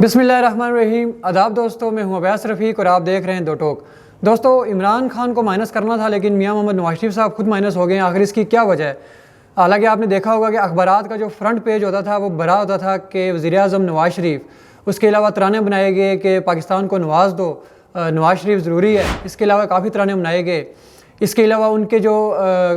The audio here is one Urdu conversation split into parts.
بسم اللہ الرحمن الرحیم۔ آداب دوستو، میں ہوں عباس رفیق اور آپ دیکھ رہے ہیں دو ٹوک۔ دوستو، عمران خان کو مائنس کرنا تھا لیکن میاں محمد نواز شریف صاحب خود مائنس ہو گئے ہیں۔ آخر اس کی کیا وجہ ہے؟ حالانکہ آپ نے دیکھا ہوگا کہ اخبارات کا جو فرنٹ پیج ہوتا تھا وہ بھرا ہوتا تھا کہ وزیر اعظم نواز شریف، اس کے علاوہ ترانے بنائے گئے کہ پاکستان کو نواز دو، نواز شریف ضروری ہے۔ اس کے علاوہ کافی ترانے بنائے گئے۔ اس کے علاوہ ان کے جو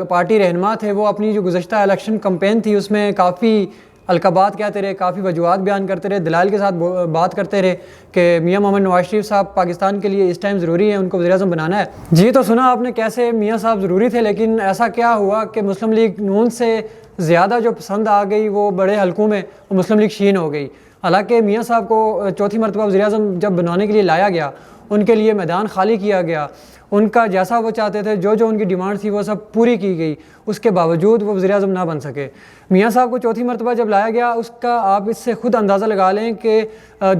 پارٹی رہنما تھے وہ اپنی جو گزشتہ الیکشن کمپین تھی اس میں کافی القابات کہتے رہے، کافی وجوہات بیان کرتے رہے، دلائل کے ساتھ بات کرتے رہے کہ میاں محمد نواز شریف صاحب پاکستان کے لیے اس ٹائم ضروری ہے، ان کو وزیر اعظم بنانا ہے۔ جی تو سنا آپ نے کیسے میاں صاحب ضروری تھے، لیکن ایسا کیا ہوا کہ مسلم لیگ نون سے زیادہ جو پسند آ گئی وہ بڑے حلقوں میں وہ مسلم لیگ شین ہو گئی۔ حالانکہ میاں صاحب کو چوتھی مرتبہ وزیر اعظم جب بنانے کے لیے لایا گیا، ان کے لیے میدان خالی کیا گیا، ان کا جیسا وہ چاہتے تھے، جو ان کی ڈیمانڈ تھی وہ سب پوری کی گئی، اس کے باوجود وہ وزیر اعظم نہ بن سکے۔ میاں صاحب کو چوتھی مرتبہ جب لایا گیا، اس کا آپ اس سے خود اندازہ لگا لیں کہ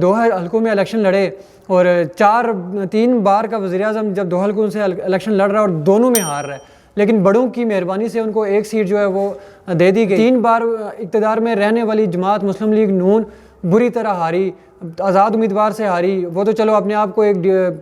دو حلقوں میں الیکشن لڑے اور تین بار کا وزیر اعظم جب دو حلقوں سے الیکشن لڑ رہا ہے اور دونوں میں ہار رہا ہے، لیکن بڑوں کی مہربانی سے ان کو ایک سیٹ جو ہے وہ دے دی گئی۔ تین بار اقتدار میں رہنے والی جماعت مسلم لیگ نون بری طرح ہاری، آزاد امیدوار سے ہاری۔ وہ تو چلو اپنے آپ کو ایک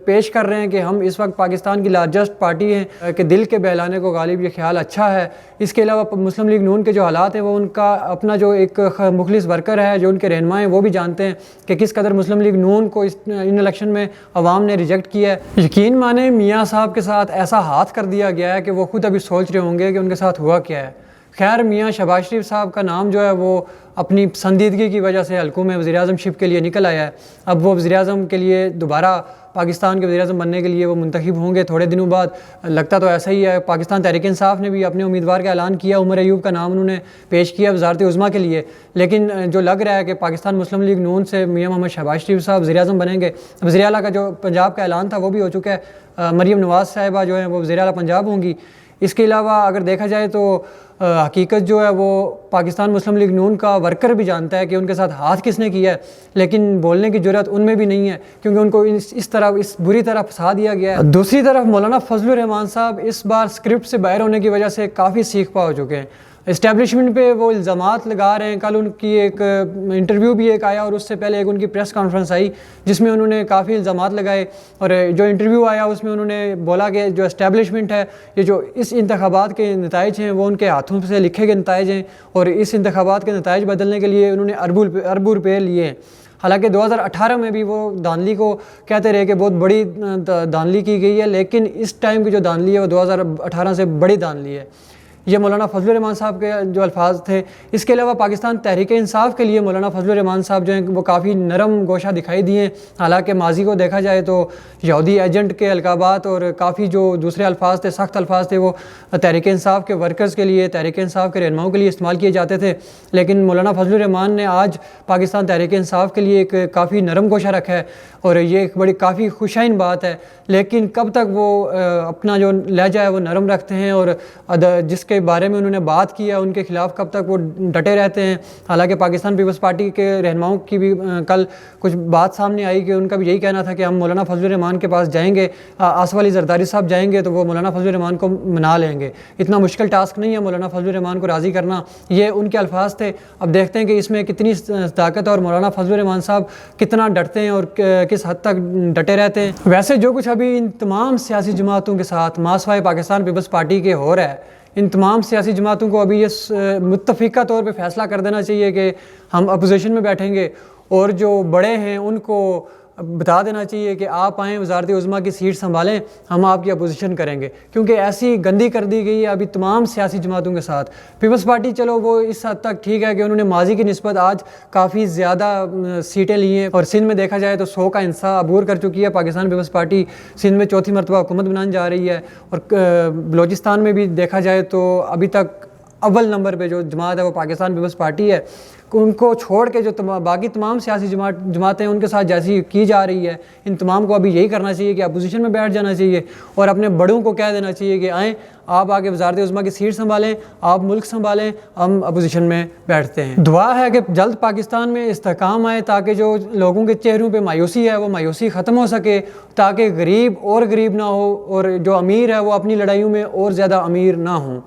پیش کر رہے ہیں کہ ہم اس وقت پاکستان کی لارجسٹ پارٹی ہیں کہ دل کے بہلانے کو غالب، یہ خیال اچھا ہے۔ اس کے علاوہ مسلم لیگ نون کے جو حالات ہیں وہ ان کا اپنا جو ایک مخلص ورکر ہے، جو ان کے رہنما ہیں، وہ بھی جانتے ہیں کہ کس قدر مسلم لیگ نون کو ان الیکشن میں عوام نے ریجیکٹ کیا ہے۔ یقین مانیں میاں صاحب کے ساتھ ایسا ہاتھ کر دیا گیا ہے کہ وہ خود ابھی سوچ رہے ہوں گے کہ ان کے ساتھ ہوا کیا ہے۔ خیر، میاں شہباز شریف صاحب کا نام جو ہے وہ اپنی پسندیدگی کی وجہ سے حلقوں میں وزیر اعظم شپ کے لیے نکل آیا ہے۔ اب وہ وزیر اعظم کے لیے دوبارہ پاکستان کے وزیر اعظم بننے کے لیے وہ منتخب ہوں گے تھوڑے دنوں بعد، لگتا تو ایسا ہی ہے۔ پاکستان تحریک انصاف نے بھی اپنے امیدوار کا اعلان کیا، عمر ایوب کا نام انہوں نے پیش کیا وزارت عظمیٰ کے لیے، لیکن جو لگ رہا ہے کہ پاکستان مسلم لیگ نون سے میاں محمد شہباز شریف صاحب وزیر اعظم بنیں گے۔ وزیر اعلیٰ کا جو پنجاب کا اعلان تھا وہ بھی ہو چکا ہے، مریم نواز صاحبہ جو ہیں وہ وزیر اعلیٰ پنجاب ہوں گی۔ اس کے علاوہ اگر دیکھا جائے تو حقیقت جو ہے وہ پاکستان مسلم لیگ نون کا ورکر بھی جانتا ہے کہ ان کے ساتھ ہاتھ کس نے کیا ہے، لیکن بولنے کی جرات ان میں بھی نہیں ہے کیونکہ ان کو اس طرح اس بری طرح پھنسا دیا گیا ہے۔ دوسری طرف مولانا فضل الرحمان صاحب اس بار اسکرپٹ سے باہر ہونے کی وجہ سے کافی سیکھ پا ہو چکے ہیں۔ اسٹیبلشمنٹ پہ وہ الزامات لگا رہے ہیں۔ کل ان کی ایک انٹرویو بھی ایک آیا اور اس سے پہلے ایک ان کی پریس کانفرنس آئی جس میں انہوں نے کافی الزامات لگائے، اور جو انٹرویو آیا اس میں انہوں نے بولا کہ جو اسٹیبلشمنٹ ہے، یہ جو اس انتخابات کے نتائج ہیں وہ ان کے ہاتھوں سے لکھے گئے نتائج ہیں، اور اس انتخابات کے نتائج بدلنے کے لیے انہوں نے اربوں روپے لیے ہیں۔ حالانکہ 2018 میں بھی وہ دھاندلی کو کہتے رہے کہ بہت بڑی دھاندلی کی گئی ہے، لیکن اس ٹائم کی جو دھاندلی ہے وہ 2018 سے بڑی دھاندلی ہے۔ یہ مولانا فضل الرحمان صاحب کے جو الفاظ تھے۔ اس کے علاوہ پاکستان تحریک انصاف کے لیے مولانا فضل الرحمان صاحب جو ہیں وہ کافی نرم گوشہ دکھائی دیے ہیں، حالانکہ ماضی کو دیکھا جائے تو یہودی ایجنٹ کے القابات اور کافی جو دوسرے الفاظ تھے، سخت الفاظ تھے، وہ تحریک انصاف کے ورکرز کے لیے، تحریک انصاف کے رہنماؤں کے لیے استعمال کیے جاتے تھے، لیکن مولانا فضل الرحمان نے آج پاکستان تحریک انصاف کے لیے ایک کافی نرم گوشہ رکھا ہے، اور یہ ایک بڑی کافی خوشائن بات ہے۔ لیکن کب تک وہ اپنا جو لہجہ ہے وہ نرم رکھتے ہیں اور جس کے بارے میں انہوں نے بات کی ہے ان کے خلاف کب تک وہ ڈٹے رہتے ہیں؟ حالانکہ پاکستان پیپلز پارٹی کے رہنماؤں کی بھی کل کچھ بات سامنے آئی کہ ان کا بھی یہی کہنا تھا کہ ہم مولانا فضل الرحمان کے پاس جائیں گے، آصف علی زرداری صاحب جائیں گے تو وہ مولانا فضل الرحمان کو منا لیں گے۔ اتنا مشکل ٹاسک نہیں ہے مولانا فضل الرحمان کو راضی کرنا، یہ ان کے الفاظ تھے۔ اب دیکھتے ہیں کہ اس میں کتنی طاقت ہے اور مولانا فضل الرحمان صاحب کتنا ڈٹتے ہیں اور کس حد تک ڈٹے رہتے ہیں۔ ویسے جو کچھ ابھی ان تمام سیاسی جماعتوں کے ساتھ ماسوائے پاکستان پیپلز پارٹی کے ہو رہا ہے، ان تمام سیاسی جماعتوں کو ابھی یہ متفقہ طور پہ فیصلہ کر دینا چاہیے کہ ہم اپوزیشن میں بیٹھیں گے، اور جو بڑے ہیں ان کو بتا دینا چاہیے کہ آپ آئیں وزارت عظمیٰ کی سیٹ سنبھالیں، ہم آپ کی اپوزیشن کریں گے، کیونکہ ایسی گندی کر دی گئی ہے ابھی تمام سیاسی جماعتوں کے ساتھ۔ پیپلز پارٹی چلو وہ اس حد تک ٹھیک ہے کہ انہوں نے ماضی کی نسبت آج کافی زیادہ سیٹیں لی ہیں، اور سندھ میں دیکھا جائے تو 100 کا انصاف عبور کر چکی ہے۔ پاکستان پیپلز پارٹی سندھ میں چوتھی مرتبہ حکومت بنانے جا رہی ہے، اور بلوچستان میں بھی دیکھا جائے تو ابھی تک اول نمبر پہ جو جماعت ہے وہ پاکستان پیپلز پارٹی ہے۔ ان کو چھوڑ کے جو باقی تمام سیاسی جماعتیں ان کے ساتھ جیسی کی جا رہی ہے، ان تمام کو ابھی یہی کرنا چاہیے کہ اپوزیشن میں بیٹھ جانا چاہیے، اور اپنے بڑوں کو کہہ دینا چاہیے کہ آئیں آپ آگے وزارت عظمیٰ کی سیٹ سنبھالیں، آپ ملک سنبھالیں، ہم اپوزیشن میں بیٹھتے ہیں۔ دعا ہے کہ جلد پاکستان میں استحکام آئے تاکہ جو لوگوں کے چہروں پہ مایوسی ہے وہ مایوسی ختم ہو سکے، تاکہ غریب اور غریب نہ ہو، اور جو امیر ہے وہ اپنی لڑائیوں میں اور زیادہ امیر نہ ہوں۔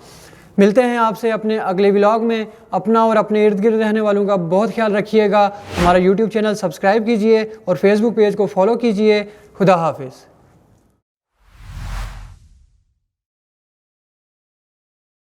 ملتے ہیں آپ سے اپنے اگلے ولاگ میں. اپنا اور اپنے ارد گرد رہنے والوں کا بہت خیال رکھیے گا. ہمارا یوٹیوب چینل سبسکرائب کیجئے اور فیس بک پیج کو فالو کیجئے. خدا حافظ.